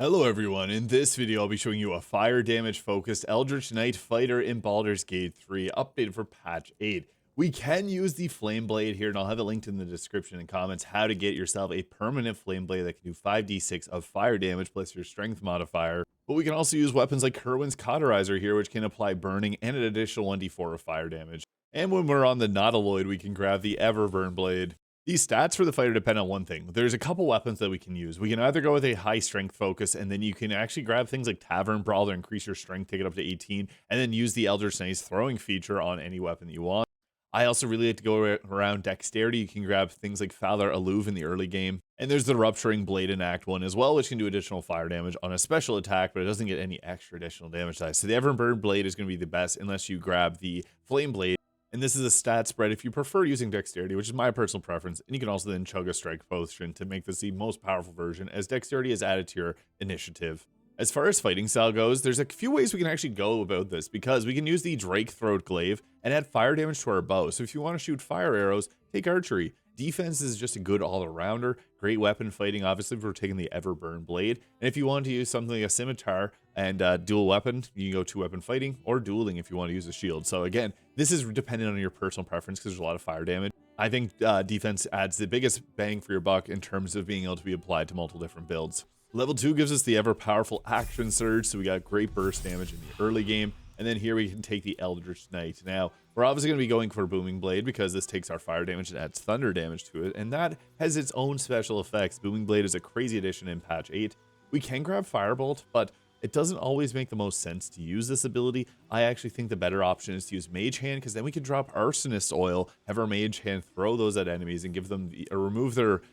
Hello everyone, in this video I'll be showing you a fire damage focused Eldritch Knight fighter in Baldur's Gate 3 updated for patch 8. We can use the Flame Blade here, and I'll have it linked in the description and comments how to get yourself a permanent Flame Blade that can do 5d6 of fire damage plus your strength modifier. But we can also use weapons like Kerwin's Cauterizer here, which can apply burning and an additional 1d4 of fire damage. And when we're on the Nautiloid, we can grab the Everburn Blade. These stats for the fighter depend on one thing. There's a couple weapons that we can use. We can either go with a high strength focus, and then you can actually grab things like Tavern Brawl to increase your strength, take it up to 18, and then use the Eldritch Knight's throwing feature on any weapon that you want. I also really like to go around Dexterity. You can grab things like Father Alluve in the early game. And there's the Rupturing Blade in Act 1 as well, which can do additional fire damage on a special attack, but it doesn't get any extra additional damage dice. So the Everburn Blade is going to be the best unless you grab the Flame Blade. And this is a stat spread if you prefer using Dexterity, which is my personal preference. And you can also then chug a Strike Potion to make this the most powerful version, as Dexterity is added to your initiative. As far as fighting style goes, there's a few ways we can actually go about this, because we can use the Drake Throat Glaive and add fire damage to our bow. So if you want to shoot fire arrows, take archery. Defense is just a good all-arounder. Great weapon fighting, obviously, if we're taking the Everburn Blade. And if you want to use something like a scimitar and dual weapon, you can go two-weapon fighting or dueling if you want to use a shield. So again, this is dependent on your personal preference because there's a lot of fire damage. I think defense adds the biggest bang for your buck in terms of being able to be applied to multiple different builds. Level 2 gives us the ever-powerful Action Surge, so we got great burst damage in the early game. And then here we can take the Eldritch Knight. Now, we're obviously going to be going for Booming Blade because this takes our fire damage and adds thunder damage to it. And that has its own special effects. Booming Blade is a crazy addition in patch 8. We can grab Firebolt, but it doesn't always make the most sense to use this ability. I actually think the better option is to use Mage Hand, because then we can drop Arsonist Oil, have our Mage Hand throw those at enemies and give them or remove their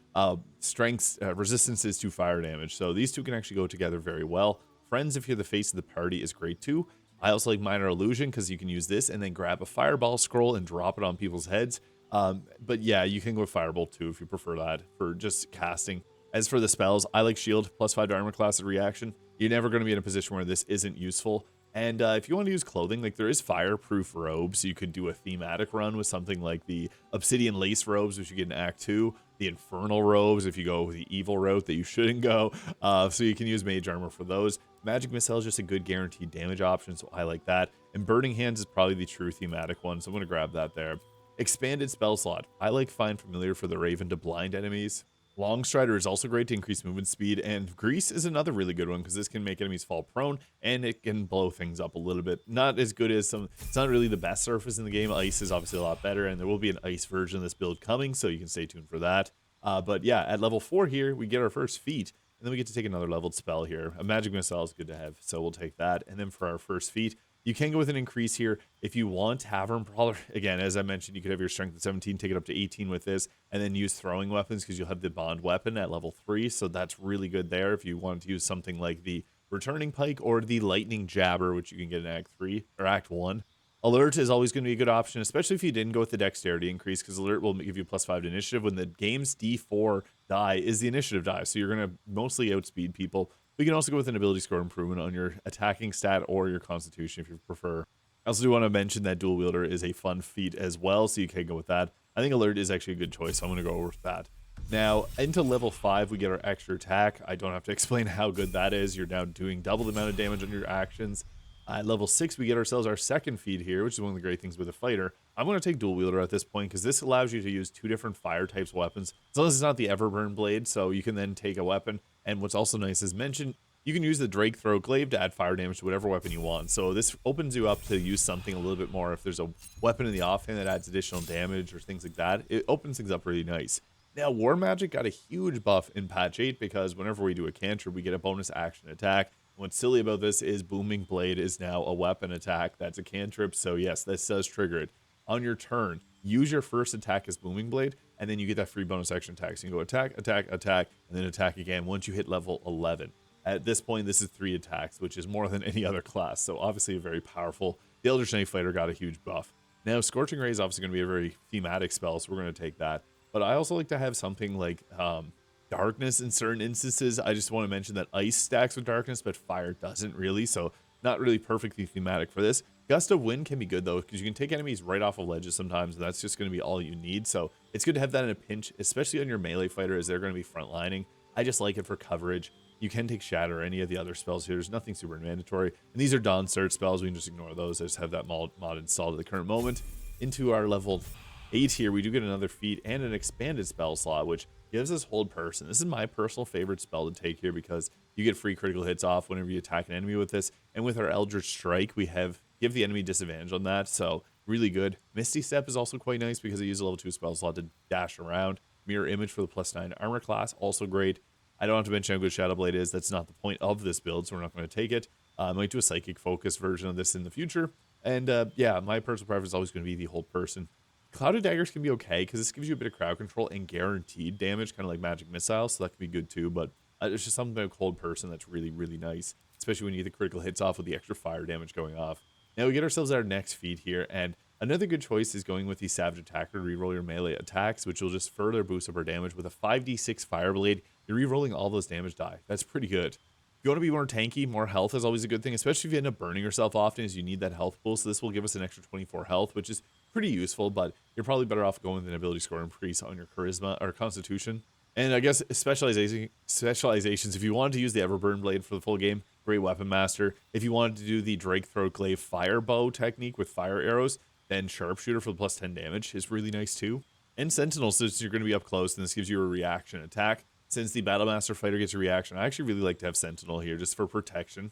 strengths resistances to fire damage. So these two can actually go together very well. Friends, if you're the face of the party, is great too. I also like Minor Illusion because you can use this and then grab a Fireball Scroll and drop it on people's heads. But yeah, you can go with Firebolt too if you prefer that for just casting. As for the spells, I like Shield, +5 to armor class and reaction. You're never going to be in a position where this isn't useful. And if you want to use clothing, like there is fireproof robes. You could do a thematic run with something like the Obsidian Lace robes, which you get in Act 2. The Infernal robes, if you go with the evil route that you shouldn't go. So you can use Mage Armor for those. Magic Missile is just a good guaranteed damage option, so I like that. And Burning Hands is probably the true thematic one, so I'm going to grab that there. Expanded Spell Slot. I like Find Familiar for the Raven to blind enemies. Long Strider is also great to increase movement speed, and Grease is another really good one because this can make enemies fall prone and it can blow things up a little bit. Not as good as some, it's not really the best surface in the game. Ice is obviously a lot better, and there will be an ice version of this build coming, so you can stay tuned for that. But yeah, at level 4 here, we get our first feat, and then we get to take another leveled spell here. A Magic Missile is good to have, so we'll take that. And then for our first feat, you can go with an increase here if you want. Tavern Brawler, again, as I mentioned, you could have your strength at 17, take it up to 18 with this, and then use throwing weapons because you'll have the bond weapon at level 3. So that's really good there if you wanted to use something like the Returning Pike or the Lightning Jabber, which you can get in Act 3 or Act 1. Alert is always going to be a good option, especially if you didn't go with the Dexterity increase, because Alert will give you +5 to initiative. When the game's D4 die is the initiative die, so you're going to mostly outspeed people. We can also go with an ability score improvement on your attacking stat or your constitution if you prefer. I also do want to mention that Dual Wielder is a fun feat as well, so you can go with that. I think Alert is actually a good choice, so I'm going to go over with that. Now, into level 5, we get our extra attack. I don't have to explain how good that is. You're now doing double the amount of damage on your actions. At level 6, we get ourselves our second feat here, which is one of the great things with a fighter. I'm going to take Dual Wielder at this point because this allows you to use 2 different fire types weapons, as long as it's not the Everburn Blade, so you can then take a weapon. And what's also nice is mentioned, you can use the Drake Throat Glaive to add fire damage to whatever weapon you want. So this opens you up to use something a little bit more. If there's a weapon in the offhand that adds additional damage or things like that, it opens things up really nice. Now, War Magic got a huge buff in patch 8 because whenever we do a cantrip, we get a bonus action attack. What's silly about this is Booming Blade is now a weapon attack. That's a cantrip, so yes, this does trigger it. On your turn, use your first attack as Booming Blade, and then you get that free bonus action attack. So you can go attack, attack, attack, and then attack again once you hit level 11. At this point, this is 3 attacks, which is more than any other class, so obviously very powerful. The Eldritch Knight fighter got a huge buff. Now, Scorching Ray is obviously going to be a very thematic spell, so we're going to take that. But I also like to have something like Darkness in certain instances. I just want to mention that Ice stacks with Darkness, but Fire doesn't really, so not really perfectly thematic for this. Gust of Wind can be good, though, because you can take enemies right off of ledges sometimes, and that's just going to be all you need. So it's good to have that in a pinch, especially on your melee fighter, as they're going to be frontlining. I just like it for coverage. You can take Shatter or any of the other spells here. There's nothing super mandatory. And these are Dawn Search spells. We can just ignore those. I just have that mod installed at the current moment. Into our level 8 here, we do get another feat and an expanded spell slot, which gives us Hold Person. This is my personal favorite spell to take here because you get free critical hits off whenever you attack an enemy with this. And with our Eldritch Strike, we give the enemy disadvantage on that. So really good. Misty Step is also quite nice because I use a level 2 spell slot to dash around. Mirror Image for the +9 armor class, also great. I don't have to mention how good Shadow Blade is. That's not the point of this build, so we're not going to take it. I might do a Psychic Focus version of this in the future. And yeah, my personal preference is always going to be the Hold Person. Clouded Daggers can be okay, because this gives you a bit of crowd control and guaranteed damage, kind of like Magic Missile, so that can be good too. But it's just something about Hold Person that's really, really nice, especially when you get the critical hits off with the extra fire damage going off. Now we get ourselves our next feat here, and another good choice is going with the Savage Attacker to reroll your melee attacks, which will just further boost up our damage. With a 5d6 Fire Blade, you're rerolling all those damage die. That's pretty good. If you want to be more tanky, more health is always a good thing, especially if you end up burning yourself often, as you need that health pool. So this will give us an extra 24 health, which is pretty useful, but you're probably better off going with an ability score increase on your charisma or constitution. And I guess specializations, if you wanted to use the Everburn Blade for the full game, great weapon master. If you wanted to do the Drake Throat Glaive Fire Bow technique with fire arrows, then Sharpshooter for the +10 damage is really nice too. And Sentinel, since you're going to be up close, and this gives you a reaction attack. Since the Battlemaster fighter gets a reaction, I actually really like to have Sentinel here just for protection.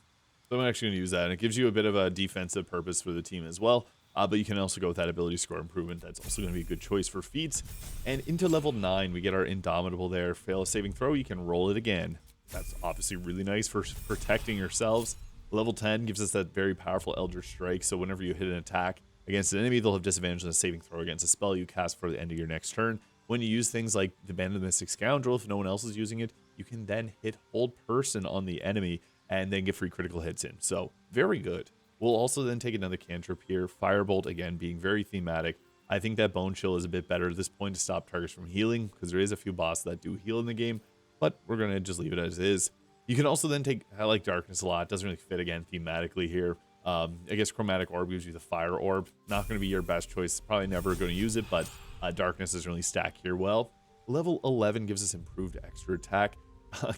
So I'm actually going to use that, and it gives you a bit of a defensive purpose for the team as well. But you can also go with that ability score improvement. That's also going to be a good choice for feats. And into level 9, we get our Indomitable there. Fail a saving throw, you can roll it again. That's obviously really nice for protecting yourselves. Level 10 gives us that very powerful Eldritch Strike, so whenever you hit an attack against an enemy, they'll have disadvantage on a saving throw against a spell you cast for the end of your next turn. When you use things like the Band of the Mystic Scoundrel, if no one else is using it, you can then hit Hold Person on the enemy and then get free critical hits in. So very good. We'll also then take another cantrip here. Firebolt, again, being very thematic. I think that Bone Chill is a bit better at this point to stop targets from healing, because there is a few bosses that do heal in the game, but we're going to just leave it as is. You can also then take, I like Darkness a lot. It doesn't really fit, again, thematically here. I guess Chromatic Orb gives you the Fire Orb. Not going to be your best choice. Probably never going to use it, but Darkness doesn't really stack here well. Level 11 gives us improved extra attack.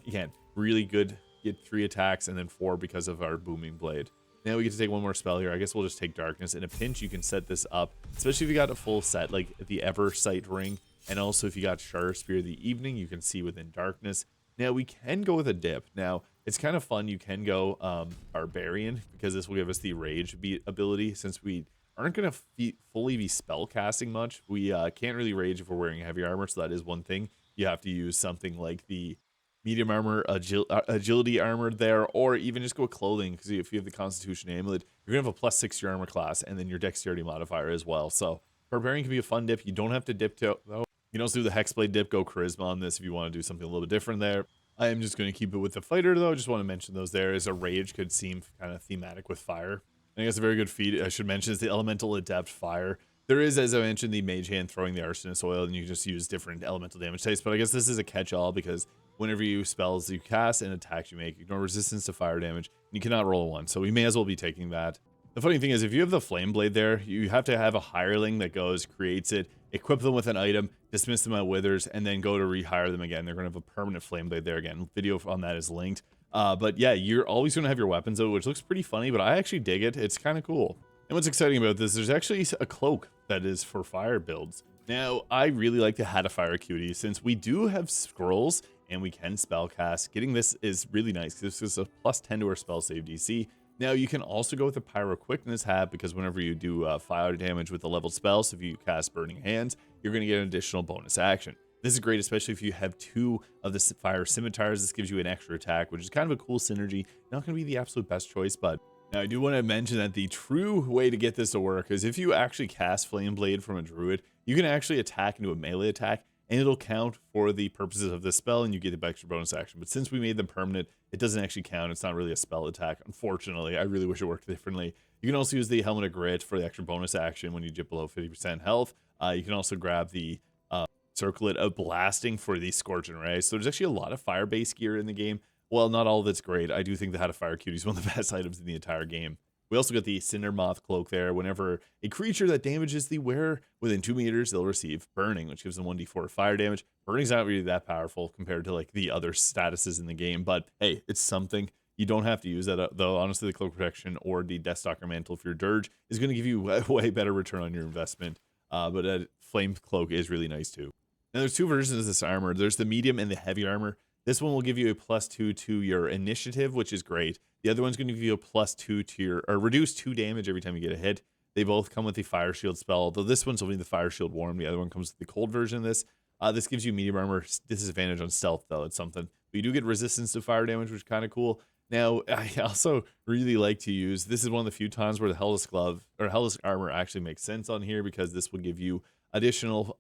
Again, really good. Get 3 attacks and then 4 because of our Booming Blade. Now we get to take one more spell here. I guess we'll just take Darkness. In a pinch, you can set this up, especially if you got a full set, like the Eversight Ring. And also if you got Shard Spear of the Evening, you can see within Darkness. Now we can go with a dip. Now it's kind of fun. You can go Barbarian, because this will give us the Rage ability. Since we aren't going to fully be spell casting much, we can't really rage if we're wearing heavy armor. So that is one thing. You have to use something like the medium armor, agility armor there, or even just go with clothing, because if you have the Constitution Amulet, you're going to have a +6 to your armor class, and then your dexterity modifier as well. So Barbarian can be a fun dip. You don't have to dip to, though. You can also do the Hexblade dip, go Charisma on this if you want to do something a little bit different there. I am just going to keep it with the fighter, though. Just want to mention those there, as a Rage could seem kind of thematic with fire. I guess a very good feat I should mention is the Elemental Adept Fire. There is, as I mentioned, the Mage Hand throwing the Arsonist Oil, and you can just use different elemental damage types, but I guess this is a catch-all, because whenever you spells you cast and attacks you make, ignore resistance to fire damage, and you cannot roll a 1, so we may as well be taking that. The funny thing is, if you have the Flame Blade there, you have to have a hireling that goes, creates it, equip them with an item, dismiss them at Withers, and then go to rehire them again. They're going to have a permanent Flame Blade there again. Video on that is linked. But yeah, you're always going to have your weapons out, which looks pretty funny, but I actually dig it. It's kind of cool. And what's exciting about this, there's actually a cloak that is for fire builds. Now, I really like the Hat of Fire Cutie, since we do have scrolls and we can spellcast. Getting this is really nice, because this is a +10 to our spell save DC. Now, you can also go with the Pyro Quickness hat, because whenever you do fire damage with a leveled spell, so if you cast Burning Hands, you're going to get an additional bonus action. This is great, especially if you have 2 of the Fire Scimitars. This gives you an extra attack, which is kind of a cool synergy. Not going to be the absolute best choice, but now I do want to mention that the true way to get this to work is if you actually cast Flame Blade from a Druid, you can actually attack into a melee attack, and it'll count for the purposes of this spell, and you get the extra bonus action. But since we made them permanent, it doesn't actually count. It's not really a spell attack, unfortunately. I really wish it worked differently. You can also use the Helmet of Grit for the extra bonus action when you dip below 50% health. You can also grab the Circlet of Blasting for the Scorch and Ray. So there's actually a lot of fire-based gear in the game. Well, not all of it's great. I do think the Hat of Fire Cutie is one of the best items in the entire game. We also got the Cinder Moth Cloak there. Whenever a creature that damages the wearer within 2 meters, they'll receive Burning, which gives them 1d4 fire damage. Burning's not really that powerful compared to like the other statuses in the game, but hey, it's something. You don't have to use that, though. Honestly, the Cloak Protection or the Deathstalker Mantle for your Dirge is going to give you a way better return on your investment. But a Flame Cloak is really nice too. Now, there's two versions of this armor. There's the medium and the heavy armor. This one will give you a +2 to your initiative, which is great. The other one's going to give you a +2 to your, or reduce 2 damage every time you get a hit. They both come with the Fire Shield spell, though this one's only the Fire Shield Warm. The other one comes with the cold version of this. This gives you medium armor disadvantage on stealth, though. It's something. But you do get resistance to fire damage, which is kind of cool. Now, I also really like to use, this is one of the few times where the Hellish Glove, or Hellish Armor actually makes sense on here, because this will give you additional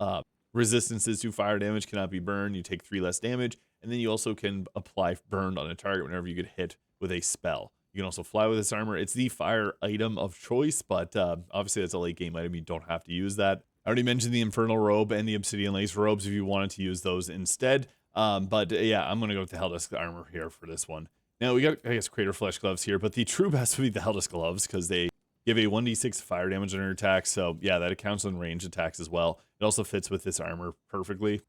resistances to fire damage, cannot be burned. You take 3 less damage, and then you also can apply burned on a target whenever you get hit with a spell. You can also fly with this armor. It's the fire item of choice, but obviously that's a late game item. You don't have to use that. I already mentioned the Infernal Robe and the Obsidian Lace robes if you wanted to use those instead. But yeah, I'm going to go with the Hellish Armor here for this one. Now, we got, I guess, Crater Flesh Gloves here, but the true best would be the Hellish Gloves, because they give a 1d6 fire damage on your attacks. So yeah, that accounts on range attacks as well. It also fits with this armor perfectly.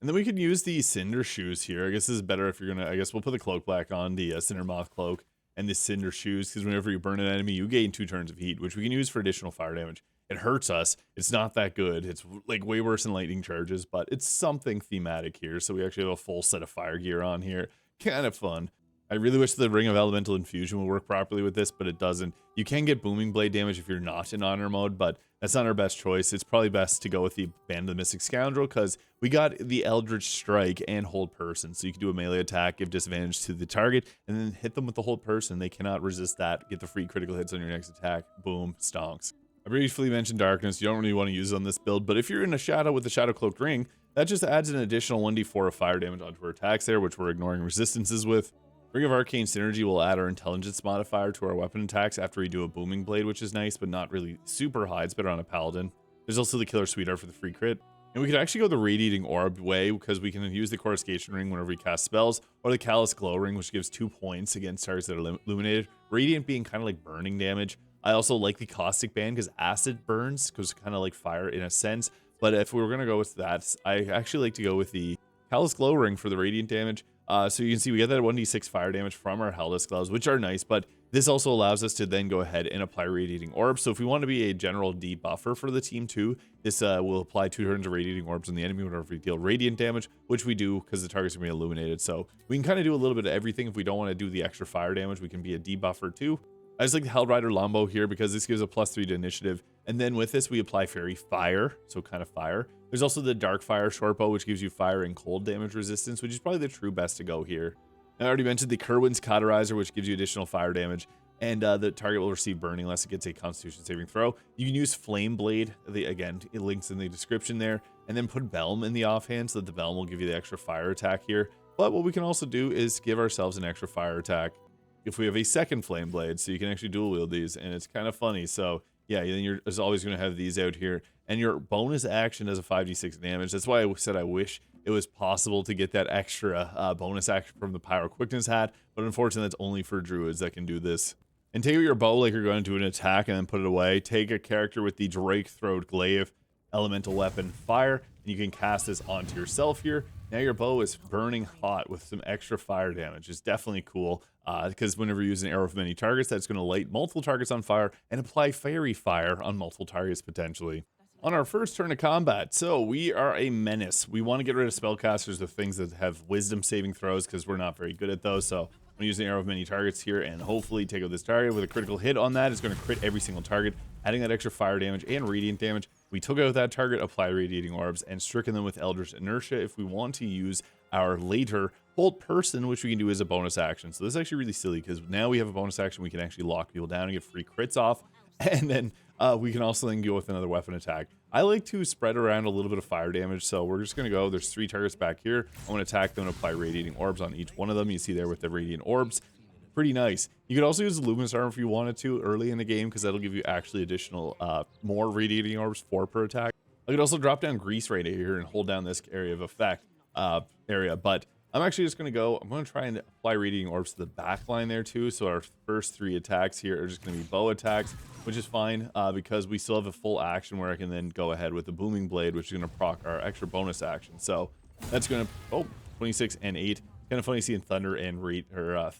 And then we could use the Cinder Shoes here. I guess this is better if you're going to, I guess we'll put the Cloak back on, the Cinder Moth Cloak, and the Cinder Shoes, because whenever you burn an enemy, you gain 2 turns of heat, which we can use for additional fire damage. It hurts us. It's not that good. It's like way worse than lightning charges, but it's something thematic here. So we actually have a full set of fire gear on here. Kind of fun. I really wish the Ring of Elemental Infusion would work properly with this, but it doesn't. You can get Booming Blade damage if you're not in honor mode, but that's not our best choice. It's probably best to go with the Band of the Mystic Scoundrel, because we got the Eldritch Strike and Hold Person. So you can do a melee attack, give disadvantage to the target, and then hit them with the Hold Person. They cannot resist that. Get the free critical hits on your next attack. Boom, stonks. I briefly mentioned Darkness. You don't really want to use it on this build, but if you're in a Shadow with the Shadow Cloaked Ring, that just adds an additional 1d4 of fire damage onto our attacks there, which we're ignoring resistances with. Ring of Arcane Synergy will add our intelligence modifier to our weapon attacks after we do a Booming Blade, which is nice, but not really super high. It's better on a Paladin. There's also the Killer Sweetheart for the free crit. And we could actually go the Radiating Orb way, because we can use the Coruscation Ring whenever we cast spells, or the Callous Glow Ring, which gives 2 points against targets that are illuminated. Radiant being kind of like burning damage. I also like the Caustic Band, because acid burns, because kind of like fire in a sense. But if we were going to go with that, I actually like to go with the Callous Glow Ring for the Radiant damage. So you can see we get that 1d6 fire damage from our Hellish Gloves, which are nice, but this also allows us to then go ahead and apply Radiating Orbs. So if we want to be a general debuffer for the team too, this will apply 2 turns of Radiating Orbs on the enemy whenever we deal radiant damage, which we do because the target's going to be illuminated. So we can kind of do a little bit of everything. If we don't want to do the extra fire damage, we can be a debuffer too. I just like the Hellrider Lombo here because this gives a +3 to initiative. And then with this, we apply Fairy Fire, so kind of fire. There's also the Dark Fire Shortbow, which gives you fire and cold damage resistance, which is probably the true best to go here. I already mentioned the Kerwin's Cauterizer, which gives you additional fire damage. And the target will receive burning unless it gets a Constitution saving throw. You can use Flame Blade. Again, it links in the description there. And then put Belm in the offhand so that the Belm will give you the extra fire attack here. But what we can also do is give ourselves an extra fire attack if we have a second Flame Blade, so you can actually dual wield these, and it's kind of funny. So yeah, then you're always going to have these out here, and your bonus action does a 5d6 damage. That's why I said I wish it was possible to get that extra bonus action from the Pyro Quickness hat, but unfortunately that's only for druids that can do this. And take out your bow like you're going to do an attack and then put it away. Take a character with the Drake Throat Glaive elemental weapon fire, and you can cast this onto yourself here. Now your bow is burning hot with some extra fire damage. It's definitely cool because whenever you use an arrow of many targets, that's going to light multiple targets on fire and apply fairy fire on multiple targets potentially. On our first turn of combat, so we are a menace. We want to get rid of spellcasters with things that have wisdom saving throws because we're not very good at those. So I'm going to use the arrow of many targets here and hopefully take out this target with a critical hit on that. It's going to crit every single target, adding that extra fire damage and radiant damage. We took out that target, apply Radiating Orbs, and stricken them with Eldritch Inertia if we want to use our later Hold Person, which we can do as a bonus action. So this is actually really silly because now we have a bonus action. We can actually lock people down and get free crits off. And then we can also then go with another weapon attack. I like to spread around a little bit of fire damage. So we're just going to go. There's 3 targets back here. I'm going to attack them and apply Radiating Orbs on each one of them. You see there with the Radiant Orbs. Pretty nice. You could also use the Luminous Armor if you wanted to early in the game because that'll give you actually additional more Radiating Orbs, 4 per attack. I could also drop down Grease right here and hold down this area of effect but I'm actually just going to go, I'm going to try and apply radiating orbs to the back line there too. So our first 3 attacks here are just going to be bow attacks, which is fine because we still have a full action where I can then go ahead with the booming blade, which is going to proc our extra bonus action. So that's going to, 26 and 8. Kind of funny seeing thunder and rate or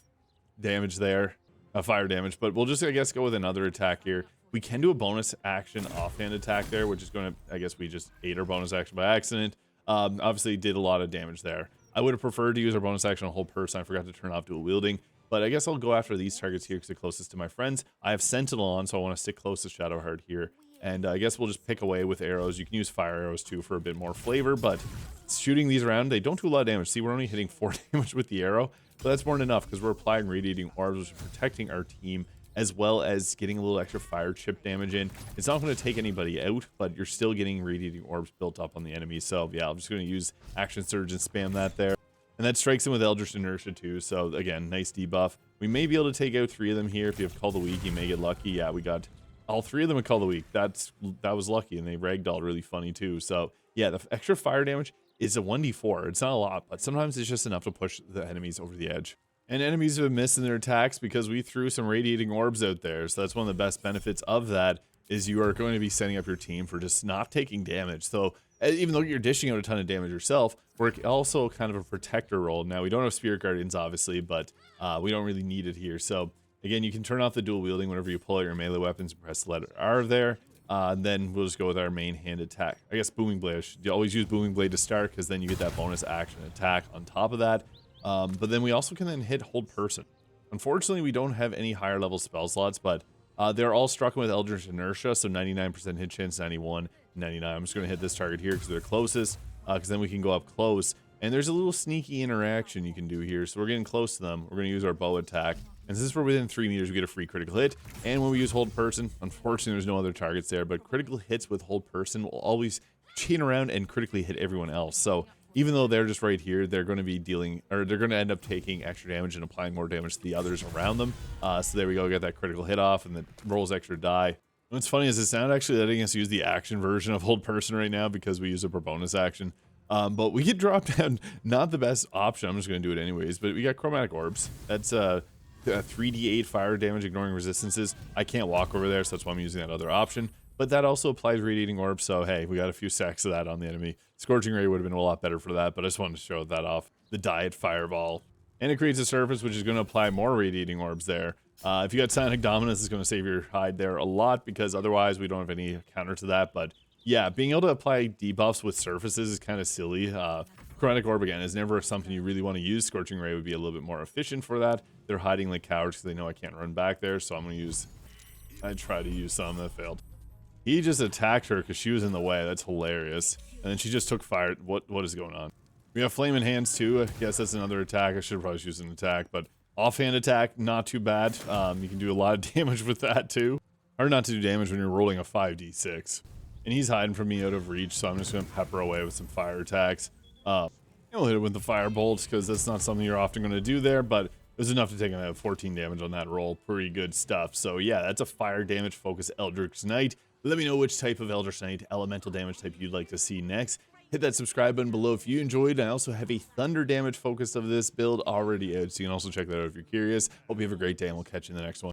damage there, fire damage, but we'll just, I guess, go with another attack here. We can do a bonus action offhand attack there, which is going to, I guess we just ate our bonus action by accident. Obviously did a lot of damage there. I would have preferred to use our bonus action on hold person. I forgot to turn off dual wielding, but I guess I'll go after these targets here because they're closest to my friends. I have Sentinel on, so I want to stick close to Shadowheart here. And I guess we'll just pick away with arrows. You can use fire arrows too for a bit more flavor, but shooting these around, they don't do a lot of damage. See, we're only hitting 4 damage with the arrow, but that's more than enough because we're applying radiating orbs, which is protecting our team, as well as getting a little extra fire chip damage in. It's not going to take anybody out, but you're still getting radiating orbs built up on the enemy. So yeah, I'm just going to use Action Surge and spam that there. And that strikes him with Eldritch Inertia too. So again, nice debuff. We may be able to take out 3 of them here. If you have Call the Weak, you may get lucky. Yeah, we got all 3 of them with Call the Weak. That was lucky, and they ragdolled really funny too. So yeah, the extra fire damage is a 1d4. It's not a lot, but sometimes it's just enough to push the enemies over the edge. And enemies have missed in their attacks because we threw some radiating orbs out there. So that's one of the best benefits of that, is you are going to be setting up your team for just not taking damage. So even though you're dishing out a ton of damage yourself, we're also kind of a protector role. Now, we don't have Spirit Guardians, obviously, but we don't really need it here. So again, you can turn off the dual wielding whenever you pull out your melee weapons and press the letter R there. Then we'll just go with our main hand attack. I guess Booming Blade. You always use Booming Blade to start because then you get that bonus action attack on top of that. But then we also can then hit hold person. Unfortunately, we don't have any higher level spell slots, but they're all struck with Eldritch Inertia, so 99% hit chance, 91, 99. I'm just going to hit this target here because they're closest, because then we can go up close. And there's a little sneaky interaction you can do here. So we're getting close to them. We're going to use our bow attack. And since we're within 3 meters, we get a free critical hit. And when we use hold person, unfortunately, there's no other targets there, but critical hits with hold person will always chain around and critically hit everyone else. So even though they're just right here, they're going to be dealing, or they're going to end up taking extra damage and applying more damage to the others around them. So there we go, get that critical hit off, and then rolls extra die. What's funny is it's not actually letting us use the action version of hold person right now because we use it for bonus action. But we get dropped down, not the best option. I'm just going to do it anyways. But we got Chromatic Orbs. That's 3d8 fire damage, ignoring resistances. I can't walk over there, so that's why I'm using that other option. But that also applies Radiating Orb, so hey, we got a few stacks of that on the enemy. Scorching Ray would have been a lot better for that, but I just wanted to show that off. The Diet Fireball. And it creates a surface which is going to apply more Radiating Orbs there. If you got Sonic Dominance, it's going to save your hide there a lot, because otherwise we don't have any counter to that. But yeah, being able to apply debuffs with surfaces is kind of silly. Chromatic Orb, again, is never something you really want to use. Scorching Ray would be a little bit more efficient for that. They're hiding like cowards because they know I can't run back there, so I'm going to use... I tried to use some that failed. He just attacked her because she was in the way. That's hilarious. And then she just took fire. What is going on? We have Flame in Hands too. I guess that's another attack. I should probably use an attack, but offhand attack, not too bad. You can do a lot of damage with that too. Hard not to do damage when you're rolling a 5d6. And he's hiding from me out of reach, so I'm just going to pepper away with some fire attacks. You'll hit it with the fire bolts because that's not something you're often going to do there, but it was enough to take 14 damage on that roll. Pretty good stuff. So yeah, that's a fire damage focused Eldritch Knight. Let me know which type of Eldritch Knight, elemental damage type you'd like to see next. Hit that subscribe button below if you enjoyed. I also have a thunder damage focus of this build already out, so you can also check that out if you're curious. Hope you have a great day, and we'll catch you in the next one.